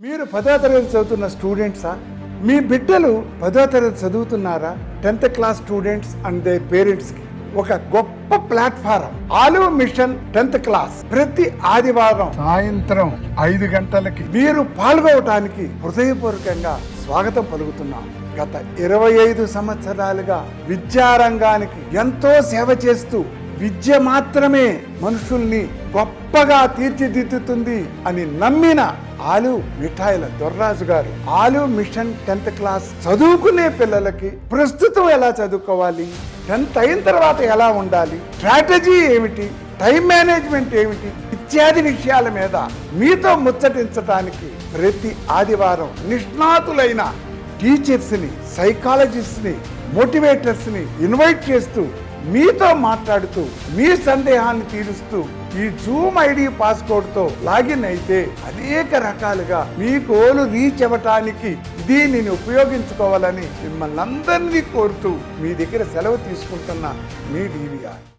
మీరు 10వ తరగతి చదువుతున్న స్టూడెంట్సా? మీ బిడ్డలు 10వ తరగతి చదువుతున్నారా? 10th class students and there పేరెంట్స్కి ఒక గొప్ప platform olive machine 10th class ప్రతి ఆదివారం సాయంత్రం 5 గంటలకి మీరు పాల్గొనడానికి హృదయపూర్వకంగా స్వాగతం పలుకుతున్నాం. గత 25 సంవత్సరాలుగా విద్యారంగానికి ఎంతో సేవ చేస్తూ విద్య మాత్రమే మనుషుల్ని గొప్పగా తీర్చిదిద్దుతుంది అని నమ్మిన ఆలివ్ మిఠాయిల దొర్రాజు గారు ఆలివ్ మిషన్ 10th క్లాస్ చదువుకునే పిల్లలకి ప్రస్తుతం ఎలా చదువుకోవాలి, 10th అయిన తర్వాత ఎలా ఉండాలి, స్ట్రాటజీ ఏమిటి, టైం మేనేజ్మెంట్ ఏమిటి ఇత్యాది విషయాల మీద మీతో ముచ్చటించడానికి ప్రతి ఆదివారం నిష్ణాతులైన టీచర్స్ని, సైకాలజిస్ట్ని, మోటివేటర్స్ని ఇన్వైట్ చేస్తూ మీతో మాట్లాడుతూ మీ సందేహాన్ని తీరుస్తూ ఈ జూమ్ ఐడి పాస్కోడ్తో లాగిన్ అయితే అనేక రకాలుగా మీ గోలు రీచ్ అవ్వటానికి దీనిని ఉపయోగించుకోవాలని మిమ్మల్ని అందరినీ కోరుతూ మీ దగ్గర సెలవు తీసుకుంటున్న మీ డివిఆర్.